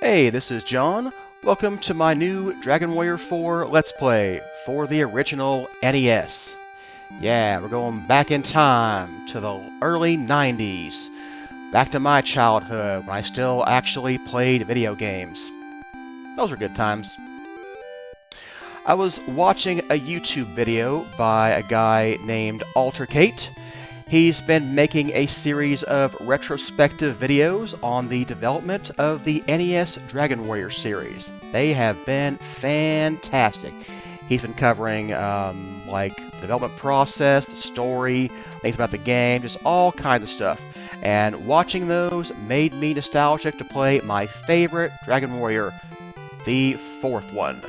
Hey, this is John. Welcome to my new Dragon Warrior 4 Let's Play for the original NES. Yeah, we're going back in time to the early 90s. Back to my childhood when I still actually played video games. Those were good times. I was watching a YouTube video by a guy named Altrcate. He's been making a series of retrospective videos on the development of the NES Dragon Warrior series. They have been fantastic. He's been covering like the development process, the story, things about the game, just all kinds of stuff. And watching those made me nostalgic to play my favorite Dragon Warrior, the fourth one.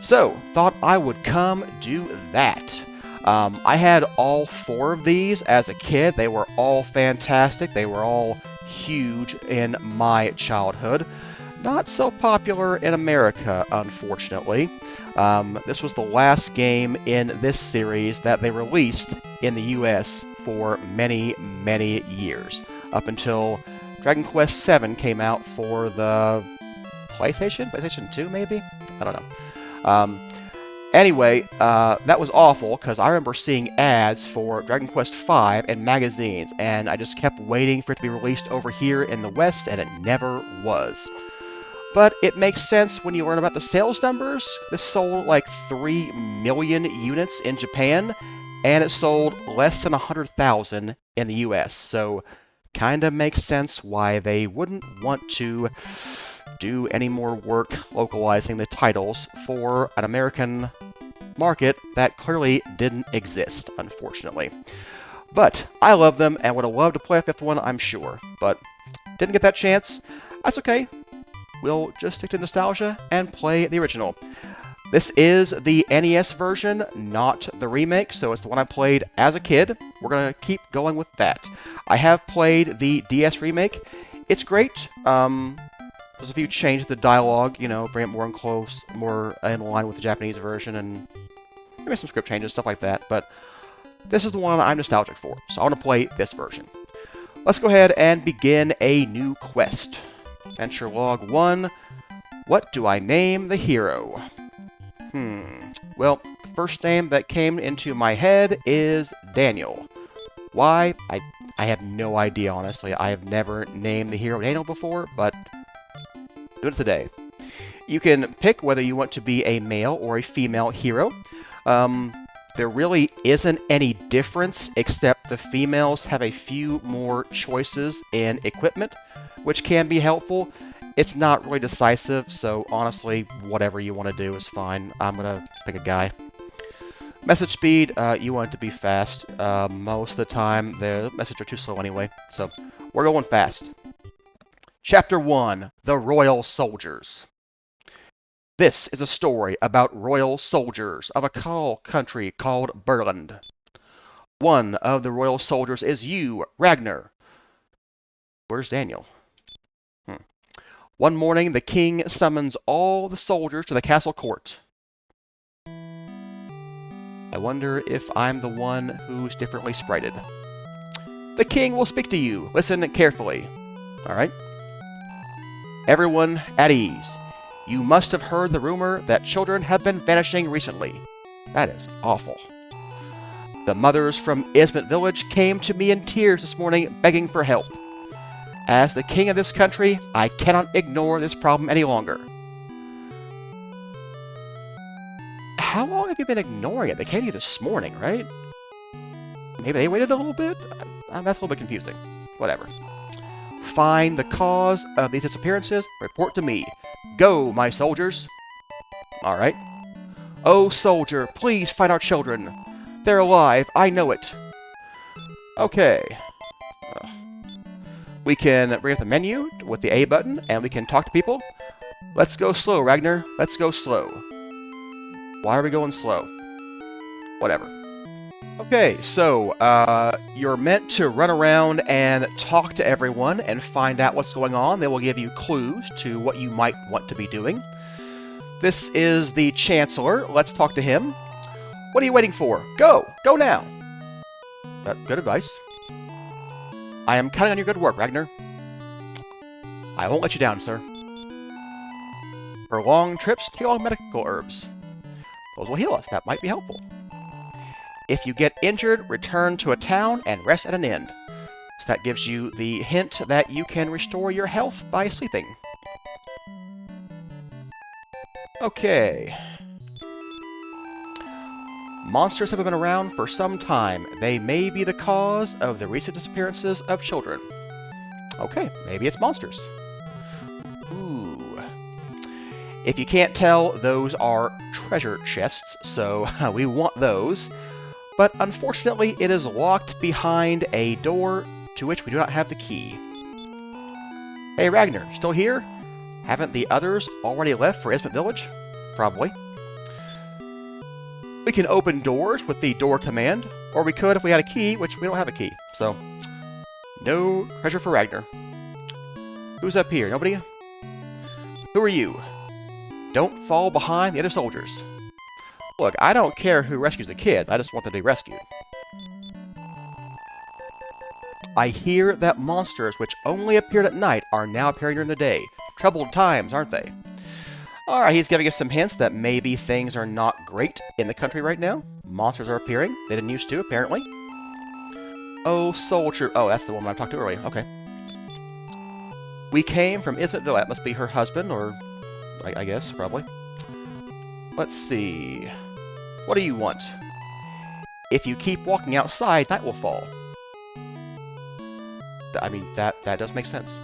So, thought I would come do that. I had all four of these as a kid. They were all fantastic. They were all huge in my childhood. Not so popular in America, unfortunately. This was the last game in this series that they released in the US for many, many years. Up until Dragon Quest VII came out for the PlayStation? PlayStation 2, maybe? I don't know. Anyway, that was awful, because I remember seeing ads for Dragon Quest V in magazines, and I just kept waiting for it to be released over here in the West, and it never was. But it makes sense when you learn about the sales numbers. This sold like 3 million units in Japan, and it sold less than 100,000 in the US, so kinda makes sense why they wouldn't want to do any more work localizing the titles for an American market that clearly didn't exist, unfortunately. But I love them and would have loved to play a fifth one, I'm sure. But didn't get that chance. That's okay. We'll just stick to nostalgia and play the original. This is the NES version, not the remake, so it's the one I played as a kid. We're going to keep going with that. I have played the DS remake. It's great. There's a few changes to the dialogue, you know, bring it more in line with the Japanese version, and maybe some script changes, stuff like that. But this is the one I'm nostalgic for, so I want to play this version. Let's go ahead and begin a new quest. Adventure Log 1. What do I name the hero? Well, the first name that came into my head is Daniel. Why? I have no idea, honestly. I have never named the hero Daniel before, but do it today. You can pick whether you want to be a male or a female hero. There really isn't any difference, except the females have a few more choices in equipment, which can be helpful. It's not really decisive, so honestly, whatever you want to do is fine. I'm going to pick a guy. Message speed, you want it to be fast. Most of the time, the messages are too slow anyway, so we're going fast. Chapter 1, The Royal Soldiers. This is a story about royal soldiers of a small country called Burland. One of the royal soldiers is you, Ragnar. Where's Daniel? One morning, the king summons all the soldiers to the castle court. I wonder if I'm the one who's differently sprited. The king will speak to you. Listen carefully. Alright. Everyone at ease. You must have heard the rumor that children have been vanishing recently. That is awful. The mothers from Ismet village came to me in tears this morning begging for help. As the king of this country, I cannot ignore this problem any longer. How long have you been ignoring it? They came to you this morning, right? Maybe they waited a little bit? That's a little bit confusing. Whatever. Find the cause of these disappearances. Report to me. Go, my soldiers. Alright. Oh, soldier, please find our children. They're alive. I know it. Okay. We can bring up the menu with the A button, and we can talk to people. Let's go slow, Ragnar. Let's go slow. Why are we going slow? Whatever. Okay, so, you're meant to run around and talk to everyone and find out what's going on. They will give you clues to what you might want to be doing. This is the Chancellor. Let's talk to him. What are you waiting for? Go! Go now! Good advice. I am counting on your good work, Ragnar. I won't let you down, sir. For long trips, take along medical herbs. Those will heal us. That might be helpful. If you get injured, return to a town and rest at an inn. So that gives you the hint that you can restore your health by sleeping. Okay. Monsters have been around for some time. They may be the cause of the recent disappearances of children. Okay, maybe it's monsters. Ooh. If you can't tell, those are treasure chests, so we want those. But unfortunately, it is locked behind a door to which we do not have the key. Hey Ragnar, still here? Haven't the others already left for Ismet Village? Probably. We can open doors with the door command, or we could if we had a key, which we don't have a key, so no treasure for Ragnar. Who's up here? Nobody? Who are you? Don't fall behind the other soldiers. Look, I don't care who rescues the kids, I just want them to be rescued. I hear that monsters which only appeared at night are now appearing during the day. Troubled times, aren't they? Alright, he's giving us some hints that maybe things are not great in the country right now. Monsters are appearing. They didn't used to, apparently. Oh, soldier. Oh, that's the woman I talked to earlier. Okay. We came from Ismetville. That must be her husband, or I guess, probably. Let's see. What do you want? If you keep walking outside, night will fall. I mean, that does make sense.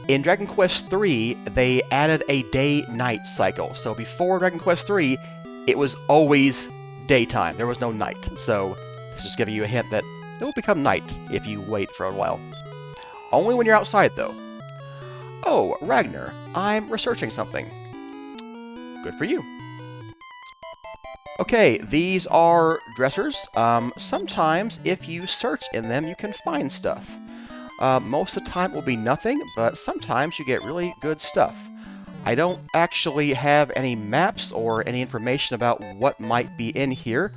In Dragon Quest III, they added a day-night cycle. So before Dragon Quest III, it was always daytime. There was no night. So this is just giving you a hint that it will become night if you wait for a while. Only when you're outside, though. Oh, Ragnar, I'm researching something. Good for you. Okay, these are dressers. Sometimes, if you search in them, you can find stuff. Most of the time it will be nothing, but sometimes you get really good stuff. I don't actually have any maps or any information about what might be in here.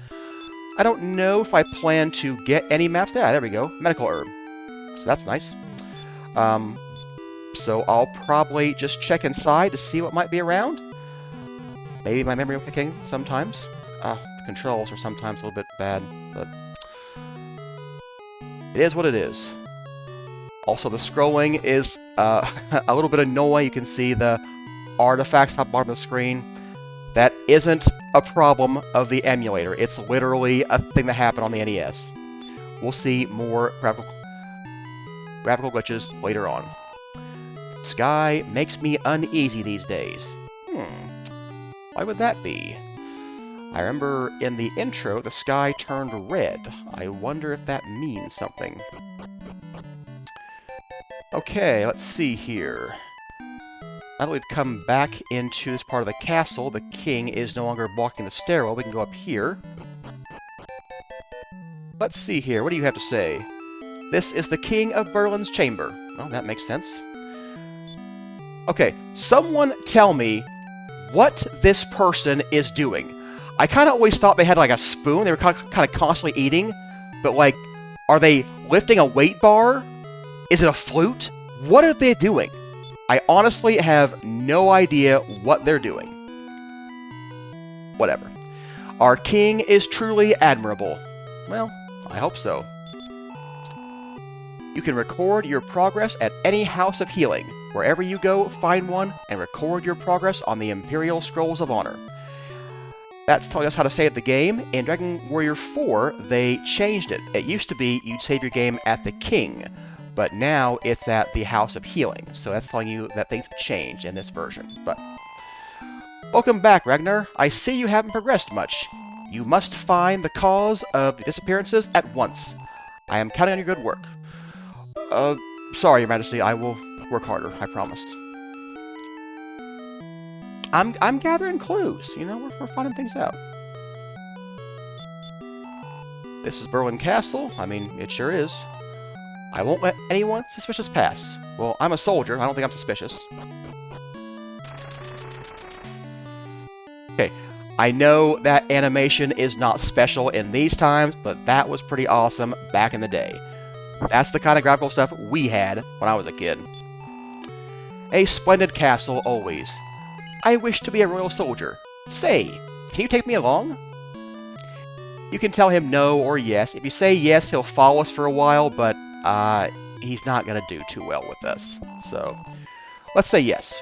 I don't know if I plan to get any maps. Yeah, there we go. Medical herb. So that's nice. So I'll probably just check inside to see what might be around. Maybe my memory will kick in sometimes. The controls are sometimes a little bit bad, but it is what it is. Also, the scrolling is a little bit annoying. You can see the artifacts on the bottom of the screen. That isn't a problem of the emulator. It's literally a thing that happened on the NES. We'll see more graphical glitches later on. Sky makes me uneasy these days. Why would that be? I remember in the intro, the sky turned red. I wonder if that means something. Okay, let's see here. Now that we've come back into this part of the castle, the king is no longer blocking the stairwell. We can go up here. Let's see here. What do you have to say? This is the King of Berlin's chamber. Well, that makes sense. Okay, someone tell me what this person is doing. I kind of always thought they had like a spoon. They were kind of constantly eating. But like, are they lifting a weight bar? Is it a flute? What are they doing? I honestly have no idea what they're doing. Whatever. Our king is truly admirable. Well, I hope so. You can record your progress at any house of healing. Wherever you go, find one and record your progress on the Imperial Scrolls of Honor. That's telling us how to save the game. In Dragon Warrior 4, they changed it. It used to be you'd save your game at the king, but now it's at the House of Healing. So that's telling you that things have changed in this version. But welcome back, Ragnar. I see you haven't progressed much. You must find the cause of the disappearances at once. I am counting on your good work. Sorry, Your Majesty. I will work harder. I promise. I'm gathering clues. You know, we're finding things out. This is Berlin Castle. I mean, it sure is. I won't let anyone suspicious pass. Well, I'm a soldier. I don't think I'm suspicious. Okay. I know that animation is not special in these times, but that was pretty awesome back in the day. That's the kind of graphical stuff we had when I was a kid. A splendid castle, always. I wish to be a royal soldier. Say, can you take me along? You can tell him no or yes. If you say yes, he'll follow us for a while, but he's not going to do too well with us. So, let's say yes.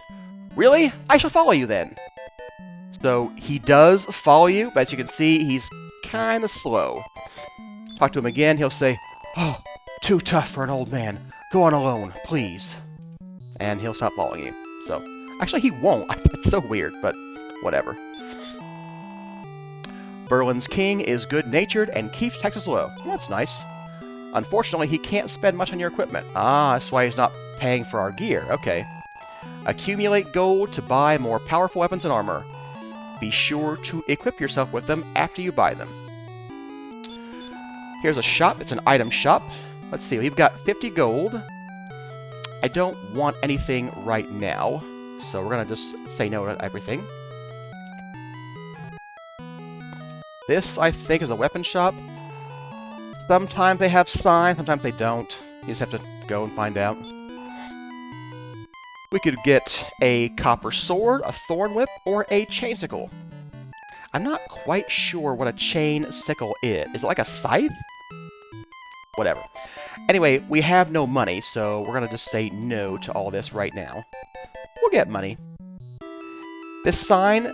Really? I shall follow you then. So, he does follow you, but as you can see, he's kind of slow. Talk to him again, he'll say, "Oh, too tough for an old man. Go on alone, please." And he'll stop following you. So, actually he won't. It's so weird, but whatever. Berlin's king is good-natured and keeps taxes low. That's nice. Unfortunately, he can't spend much on your equipment. Ah, that's why he's not paying for our gear. Okay. Accumulate gold to buy more powerful weapons and armor. Be sure to equip yourself with them after you buy them. Here's a shop. It's an item shop. Let's see. We've got 50 gold. I don't want anything right now, so we're going to just say no to everything. This, I think, is a weapon shop. Sometimes they have signs, sometimes they don't. You just have to go and find out. We could get a copper sword, a thorn whip, or a chain sickle. I'm not quite sure what a chain sickle is. Is it like a scythe? Whatever. Anyway, we have no money, so we're going to just say no to all this right now. We'll get money. This sign,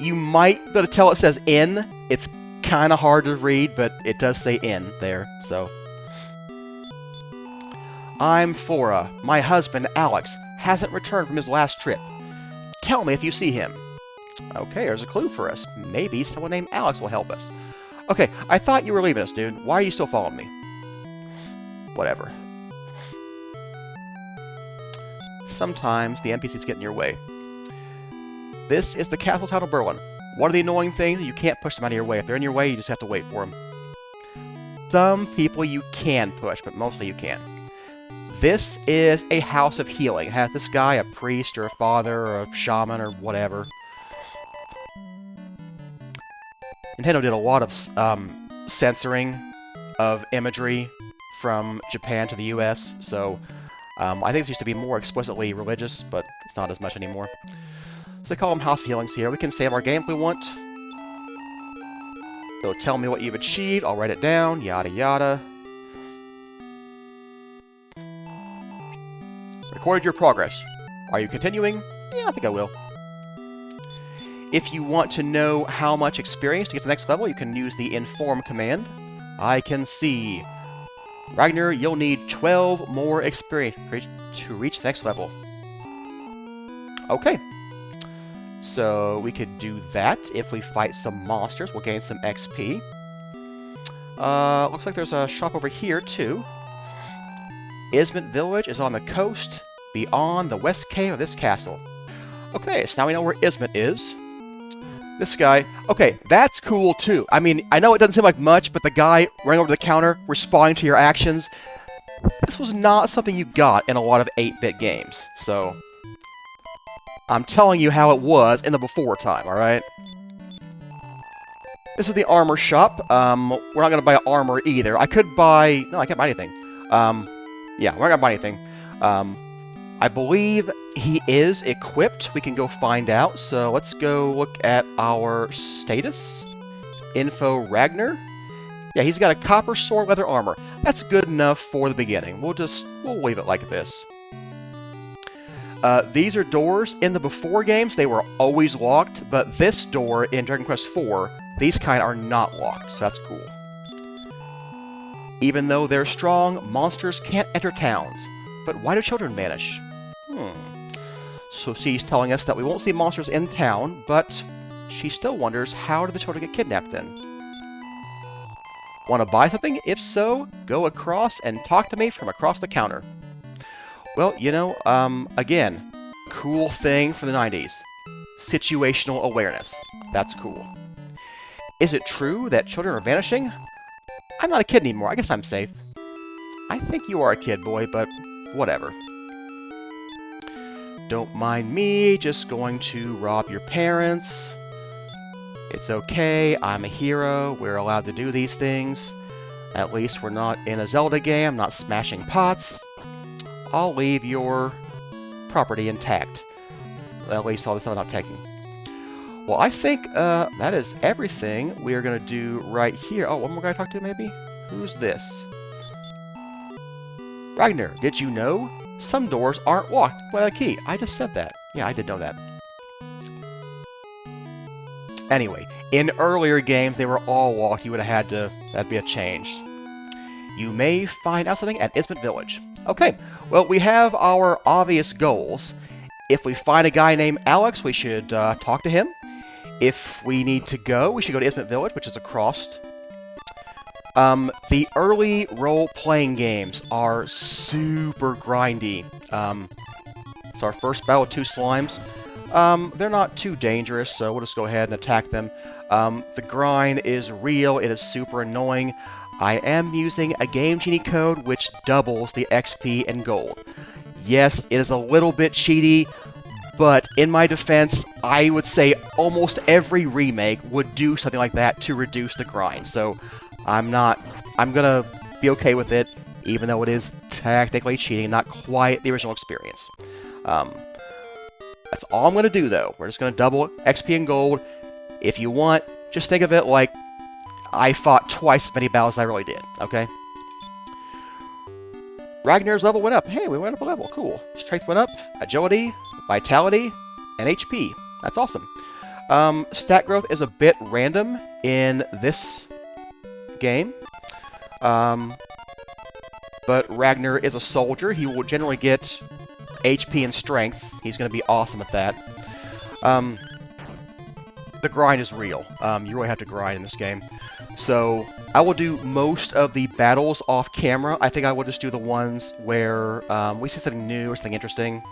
you might be able to tell it says in. It's kind of hard to read, but it does say in there, so. I'm Flora. My husband, Alex, hasn't returned from his last trip. Tell me if you see him. Okay, there's a clue for us. Maybe someone named Alex will help us. Okay, I thought you were leaving us, dude. Why are you still following me? Whatever. Sometimes the NPCs get in your way. This is the castle town of Berlin. One of the annoying things, you can't push them out of your way. If they're in your way, you just have to wait for them. Some people you can push, but mostly you can't. This is a house of healing. It has this guy, a priest, or a father, or a shaman, or whatever. Nintendo did a lot of censoring of imagery from Japan to the US, so I think it used to be more explicitly religious, but it's not as much anymore. So they call them house healings here. We can save our game if we want. So tell me what you've achieved, I'll write it down, yada yada. Recorded your progress. Are you continuing? Yeah, I think I will. If you want to know how much experience to get to the next level, you can use the inform command. I can see. Ragnar, you'll need 12 more experience to reach the next level. Okay. So we could do that. If we fight some monsters, we'll gain some XP. Looks like there's a shop over here, too. Ismet Village is on the coast, beyond the west cave of this castle. Okay, so now we know where Ismet is. This guy, okay, that's cool too. I mean, I know it doesn't seem like much, but the guy running over the counter, responding to your actions, this was not something you got in a lot of 8-bit games. So, I'm telling you how it was in the before time, alright? This is the armor shop. We're not going to buy armor either. I could buy... No, I can't buy anything. Yeah, we're not going to buy anything. I believe he is equipped. We can go find out. So let's go look at our status. Info Ragnar. Yeah, he's got a copper sword, leather armor. That's good enough for the beginning. We'll leave it like this. These are doors. In the before games, they were always locked, but this door in Dragon Quest IV, these kind are not locked, so that's cool. Even though they're strong, monsters can't enter towns. But why do children vanish? So she's telling us that we won't see monsters in town, but she still wonders, how do the children get kidnapped then? Want to buy something? If so, go across and talk to me from across the counter. Well, you know, again, cool thing for the 90s. Situational awareness. That's cool. Is it true that children are vanishing? I'm not a kid anymore. I guess I'm safe. I think you are a kid, boy, but whatever. Don't mind me, just going to rob your parents. It's okay, I'm a hero, we're allowed to do these things. At least we're not in a Zelda game, I'm not smashing pots. I'll leave your property intact. At least all the stuff I'm taking. Well, I think that is everything we are going to do right here. Oh, one more guy to talk to, maybe? Who's this? Ragnar, did you know? Some doors aren't locked with a key. I just said that. Yeah, I did know that. Anyway, in earlier games, they were all locked. You would have had to... That'd be a change. You may find out something at Ismit Village. Okay, well, we have our obvious goals. If we find a guy named Alex, we should talk to him. If we need to go, we should go to Ismit Village, which is across. The early role-playing games are super grindy. It's our first battle with 2 slimes. They're not too dangerous, so we'll just go ahead and attack them. The grind is real, it is super annoying. I am using a Game Genie code which doubles the XP and gold. Yes, it is a little bit cheaty, but in my defense, I would say almost every remake would do something like that to reduce the grind. So I'm gonna be okay with it, even though it is technically cheating, not quite the original experience. That's all I'm gonna do though. We're just gonna double XP and gold. If you want, just think of it like I fought twice as many battles as I really did, okay? Ragnar's level went up. Hey, we went up a level. Cool. Strength went up, agility, vitality, and HP. That's awesome. Stat growth is a bit random in this game. But Ragnar is a soldier. He will generally get HP and strength. He's going to be awesome at that. The grind is real. You really have to grind in this game. So I will do most of the battles off camera. I think I will just do the ones where we see something new or something interesting.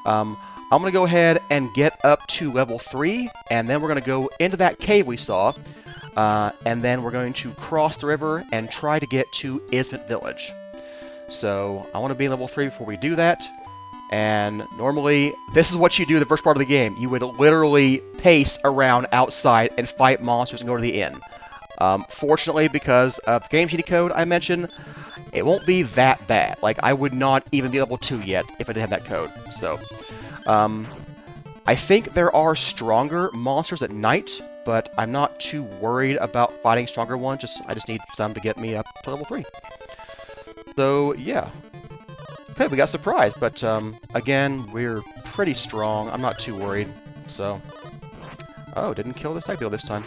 I'm going to go ahead and get up to level 3, and then we're going to go into that cave we saw, and then we're going to cross the river and try to get to Ismit Village. So I want to be level 3 before we do that. And normally, this is what you do the first part of the game. You would literally pace around outside and fight monsters and go to the inn. Fortunately, because of the Game Genie code I mentioned, it won't be that bad. Like, I would not even be level 2 yet if I didn't have that code. So, I think there are stronger monsters at night, but I'm not too worried about fighting stronger ones. I just need some to get me up to level 3. So, yeah. Okay, we got surprised, but again, we're pretty strong. I'm not too worried, so... Oh, didn't kill the stag beetle this time.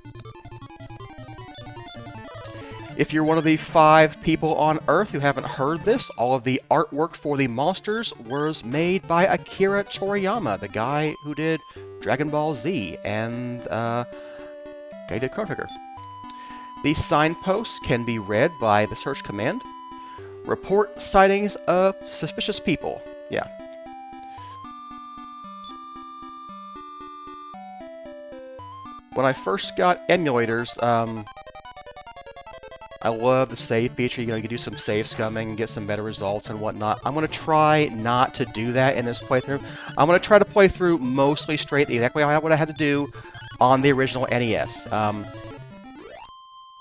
If you're one of the 5 people on Earth who haven't heard this, all of the artwork for the monsters was made by Akira Toriyama, the guy who did Dragon Ball Z and guy who did Chrono Trigger. These signposts can be read by the search command. Report sightings of suspicious people. Yeah. When I first got emulators, I love the save feature. You know, you can do some save scumming, get some better results and whatnot. I'm going to try not to do that in this playthrough. I'm going to try to play through mostly straight, exactly what I had to do on the original NES.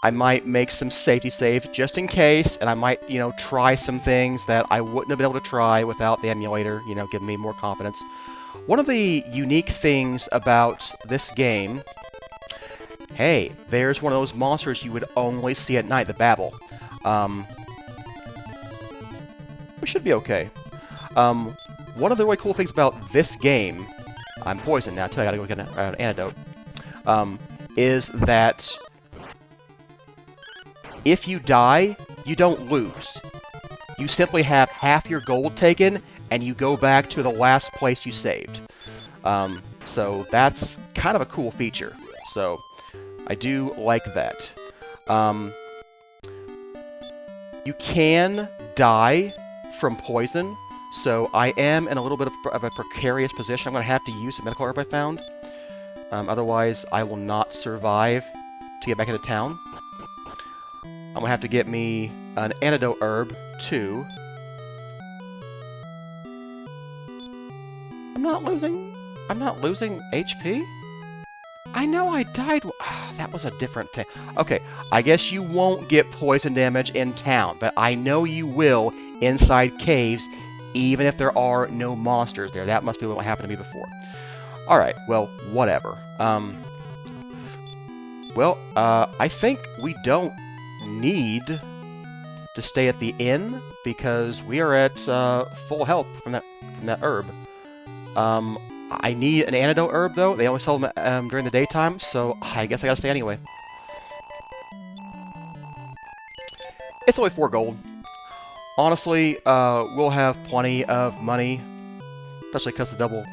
I might make some safety saves just in case, and I might, you know, try some things that I wouldn't have been able to try without the emulator, you know, giving me more confidence. One of the unique things about this game... Hey, there's one of those monsters you would only see at night, the Babel. We should be okay. One of the really cool things about this game... I'm poisoned now, too, I gotta go get an antidote. Is that... if you die, you don't lose. You simply have half your gold taken, and you go back to the last place you saved. So that's kind of a cool feature. So I do like that. You can die from poison, so I am in a little bit of a precarious position. I'm going to have to use the medical herb I found. Otherwise, I will not survive to get back into town. I'm gonna have to get me an antidote herb, too. I'm not losing HP? I know I died... that was a different thing. Okay, I guess you won't get poison damage in town, but I know you will inside caves even if there are no monsters there. That must be what happened to me before. Alright, well, whatever. I think we don't need to stay at the inn, because we are at full health from that herb. I need an antidote herb, though. They only sell them during the daytime, so I guess I gotta stay anyway. It's only 4 gold. Honestly, we'll have plenty of money, especially because of the double,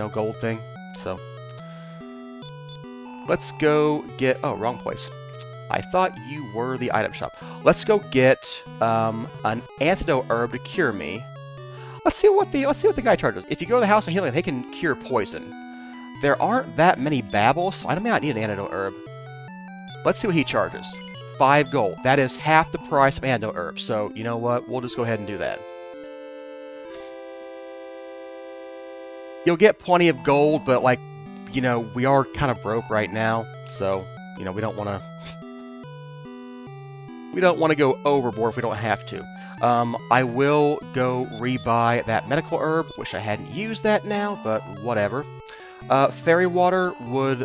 gold thing. So, let's go get... Oh, wrong place. I thought you were the item shop. Let's go get an antidote herb to cure me. Let's see what the guy charges. If you go to the House of Healing, they can cure poison. There aren't that many babbles, so I may not need an antidote herb. Let's see what he charges. 5 gold. That is half the price of antidote herb. So, you know what? We'll just go ahead and do that. You'll get plenty of gold, but, like, we are kind of broke right now. So, we don't want to go overboard if we don't have to. I will go rebuy that medical herb. Wish I hadn't used that now, but whatever. Fairy water would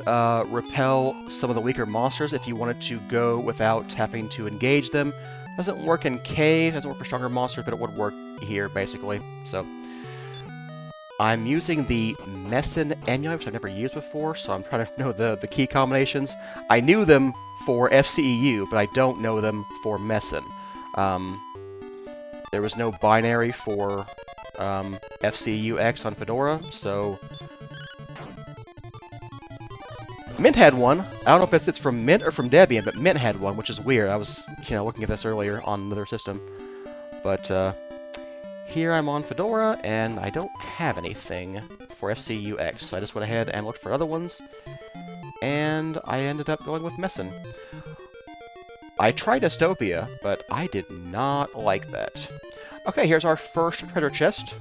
repel some of the weaker monsters if you wanted to go without having to engage them. Doesn't work in cave, doesn't work for stronger monsters, but it would work here, basically. So, I'm using the Messin amulet, which I've never used before, so I'm trying to know the key combinations. I knew them for FCEU, but I don't know them for Messin. There was no binary for FCUX on Fedora, so... Mint had one. I don't know if it's from Mint or from Debian, but Mint had one, which is weird. I was, looking at this earlier on another system. But, here I'm on Fedora, and I don't have anything for FCUX, so I just went ahead and looked for other ones, and I ended up going with Messin. I tried Dystopia, but I did not like that. Okay, here's our first treasure chest.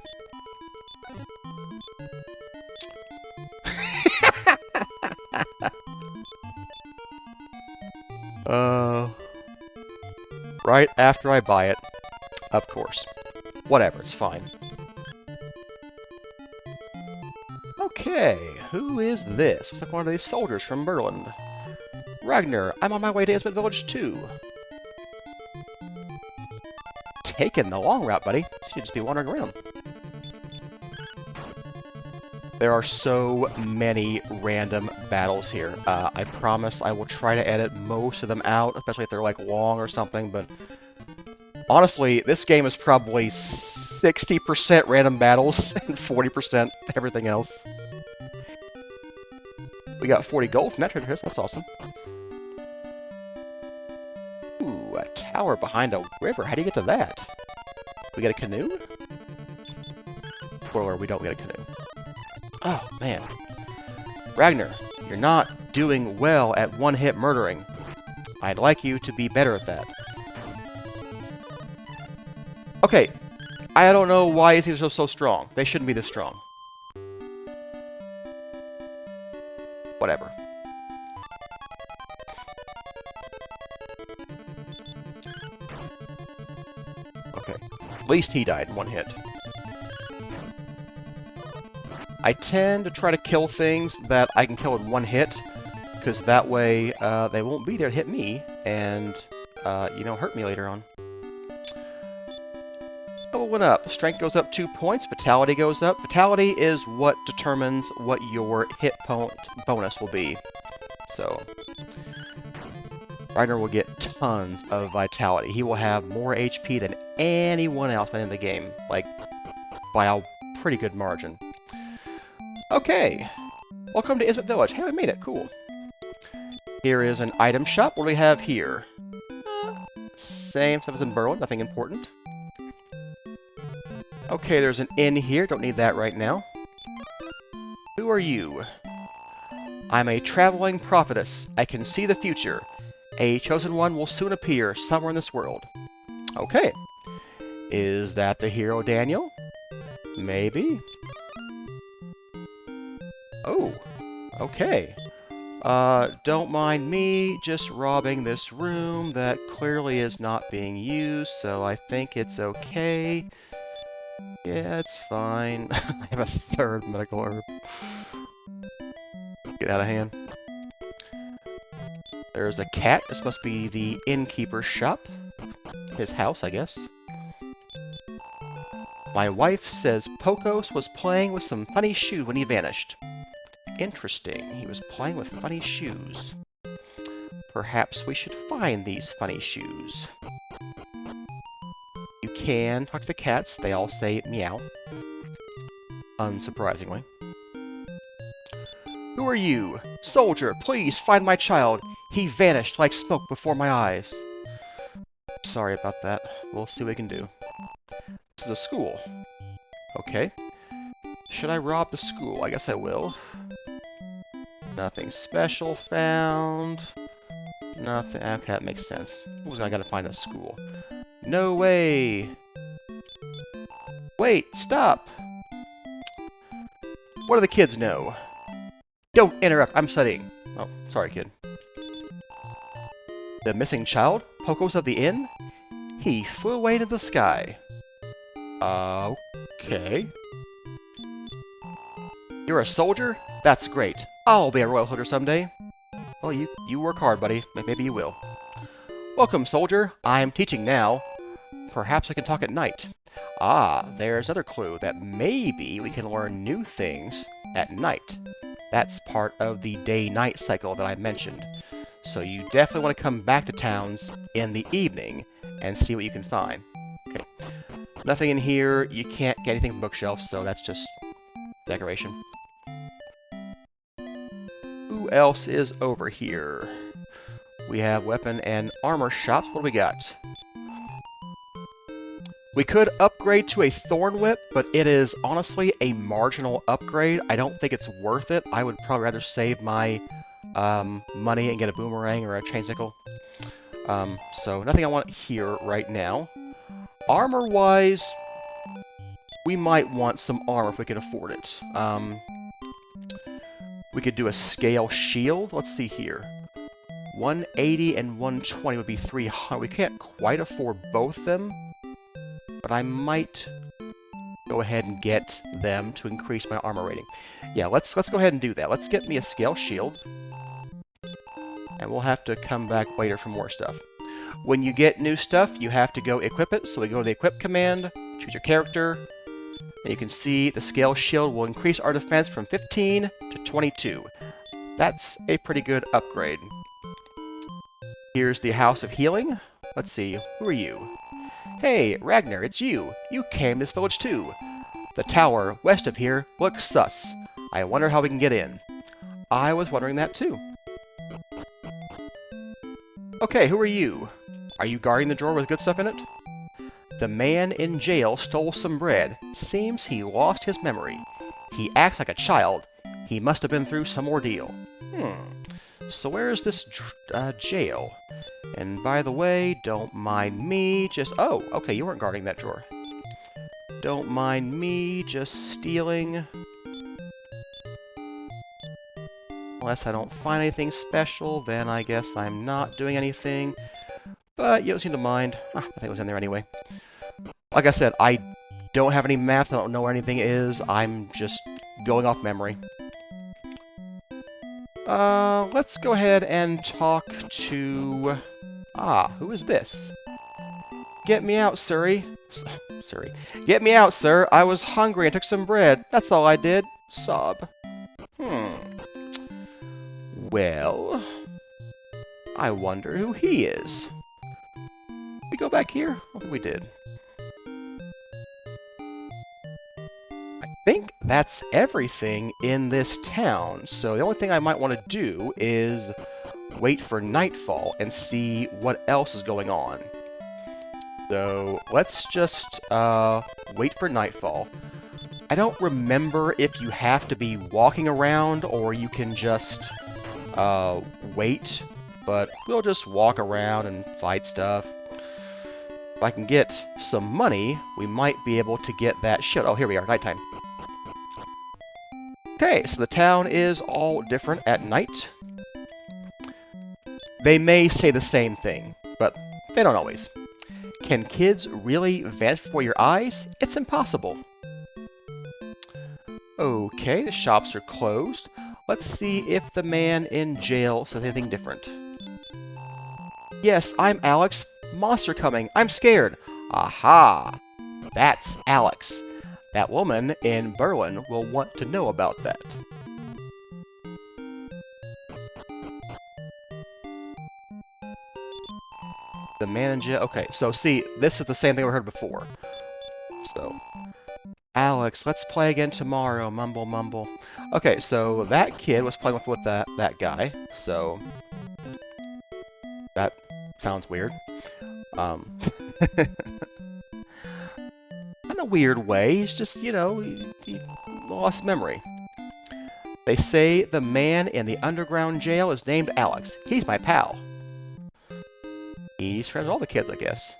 Right after I buy it, of course. Whatever, it's fine. Okay, who is this? Looks like one of these soldiers from Berlin. Ragnar, I'm on my way to Isbit Village too. Taking the long route, buddy. Should just be wandering around. There are so many random battles here. I promise I will try to edit most of them out, especially if they're like long or something, but honestly, this game is probably 60% random battles and 40% everything else. We got 40 gold from that treasure chest, that's awesome. Ooh, a tower behind a river. How do you get to that? We get a canoe? Spoiler, we don't get a canoe. Oh, man. Ragnar, you're not doing well at one-hit murdering. I'd like you to be better at that. Okay, I don't know why these are so strong. They shouldn't be this strong. Whatever. Okay, at least he died in one hit. I tend to try to kill things that I can kill in one hit, because that way they won't be there to hit me and, hurt me later on. Level went up. Strength goes up 2 points. Vitality goes up. Vitality is what determines what your hit bonus will be. So, Ragnar will get tons of vitality. He will have more HP than anyone else in the game, like, by a pretty good margin. Okay, welcome to Isbit Village. Hey, we made it. Cool. Here is an item shop. What do we have here? Same stuff as in Berlin. Nothing important. Okay, there's an inn here. Don't need that right now. Who are you? I'm a traveling prophetess. I can see the future. A chosen one will soon appear somewhere in this world. Okay. Is that the hero Daniel? Maybe. Oh, okay. Don't mind me just robbing this room that clearly is not being used, so I think it's okay. Yeah, it's fine. I have a third medical herb. Get out of hand. There's a cat. This must be the innkeeper's shop. His house, I guess. My wife says Pocos was playing with some funny shoes when he vanished. Interesting. He was playing with funny shoes. Perhaps we should find these funny shoes. You can talk to the cats. They all say meow. Unsurprisingly. Who are you? Soldier, please find my child. He vanished like smoke before my eyes. Sorry about that. We'll see what we can do. This is a school. Okay. Should I rob the school? I guess I will. Nothing special found. Nothing. Okay, that makes sense. I gotta find a school. No way! Wait, stop! What do the kids know? Don't interrupt, I'm studying. Oh, sorry, kid. The missing child? Pocos of the inn? He flew away into the sky. Okay. You're a soldier? That's great. I'll be a royal soldier someday. Well, you work hard, buddy. Maybe you will. Welcome, soldier. I'm teaching now. Perhaps we can talk at night. Ah, there's another clue that maybe we can learn new things at night. That's part of the day-night cycle that I mentioned. So you definitely want to come back to towns in the evening and see what you can find. Okay. Nothing in here. You can't get anything from bookshelves, so that's just decoration. Who else is over here? We have weapon and armor shops. What do we got? We could upgrade to a Thorn Whip, but it is honestly a marginal upgrade. I don't think it's worth it. I would probably rather save my money and get a boomerang or a chain sickle. So nothing I want here right now. Armor-wise, we might want some armor if we can afford it. We could do a scale shield. Let's see here. 180 and 120 would be 300. We can't quite afford both of them, but I might go ahead and get them to increase my armor rating. Yeah, let's go ahead and do that. Let's get me a scale shield, and we'll have to come back later for more stuff. When you get new stuff, you have to go equip it. So we go to the equip command, choose your character, and you can see the scale shield will increase our defense from 15 to 22. That's a pretty good upgrade. Here's the House of Healing. Let's see, who are you? Hey, Ragnar, it's you. You came to this village too. The tower west of here looks sus. I wonder how we can get in. I was wondering that too. Okay, who are you? Are you guarding the drawer with good stuff in it? The man in jail stole some bread. Seems he lost his memory. He acts like a child. He must have been through some ordeal. So where is this jail? And by the way, don't mind me just... Oh, okay, you weren't guarding that drawer. Don't mind me just stealing. Unless I don't find anything special, then I guess I'm not doing anything. But you don't seem to mind. I think it was in there anyway. Like I said, I don't have any maps. I don't know where anything is. I'm just going off memory. Let's go ahead and talk to... Ah, who is this? Get me out, Surrey. Surrey. Get me out, sir. I was hungry and took some bread. That's all I did. Sob. Well... I wonder who he is. Did we go back here? I don't think we did. I think that's everything in this town. So the only thing I might want to do is wait for nightfall and see what else is going on. So let's just wait for nightfall. I don't remember if you have to be walking around or you can just wait, but we'll just walk around and fight stuff. If I can get some money, we might be able to get that shield. Oh, here we are, nighttime. Okay, so the town is all different at night. They may say the same thing, but they don't always. Can kids really vanish before your eyes? It's impossible. Okay, the shops are closed. Let's see if the man in jail says anything different. Yes, I'm Alex. Monster coming. I'm scared. Aha! That's Alex. That woman in Berlin will want to know about that. The man in jail. Okay, so see, this is the same thing we heard before. So, Alex, let's play again tomorrow. Mumble, mumble. Okay, so that kid was playing with that guy. So that sounds weird. In a weird way, he's just, you know, he lost memory. They say the man in the underground jail is named Alex. He's my pal. He's friends with all the kids, I guess.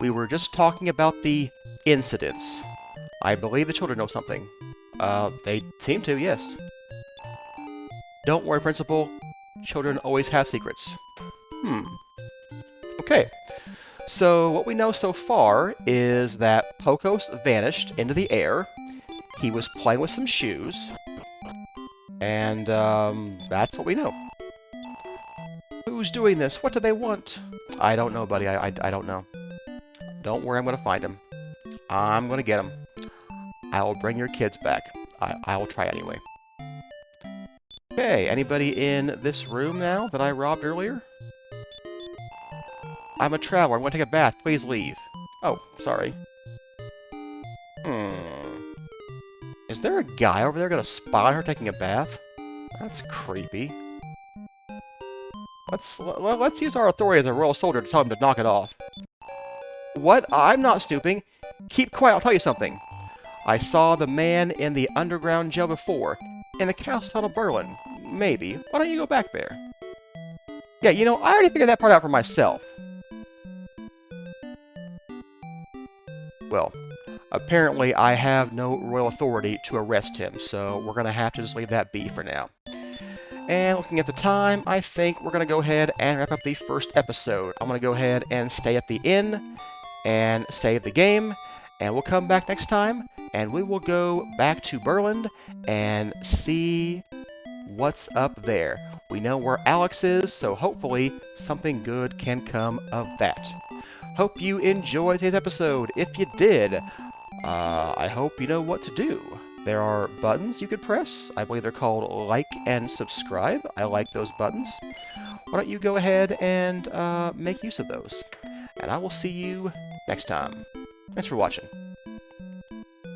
We were just talking about the incidents. I believe the children know something. They seem to, yes. Don't worry, Principal. Children always have secrets. Okay. So, what we know so far is that Pocos vanished into the air. He was playing with some shoes. And, that's what we know. Who's doing this? What do they want? I don't know, buddy. I don't know. Don't worry, I'm gonna find him. I'm gonna get him. I will bring your kids back. I will try anyway. Okay, anybody in this room now that I robbed earlier? I'm a traveler. I'm going to take a bath. Please leave. Oh, sorry. Is there a guy over there going to spy her taking a bath? That's creepy. Let's use our authority as a royal soldier to tell him to knock it off. What? I'm not snooping. Keep quiet. I'll tell you something. I saw the man in the underground jail before. In the castle town of Berlin. Maybe. Why don't you go back there? Yeah, you know, I already figured that part out for myself. Well, apparently I have no royal authority to arrest him, so we're going to have to just leave that be for now. And looking at the time, I think we're going to go ahead and wrap up the first episode. I'm going to go ahead and stay at the inn and save the game, and we'll come back next time, and we will go back to Berlin and see what's up there. We know where Alex is, so hopefully something good can come of that. Hope you enjoyed today's episode. If you did, I hope you know what to do. There are buttons you could press. I believe they're called like and subscribe. I like those buttons. Why don't you go ahead and make use of those. And I will see you next time. Thanks for watching.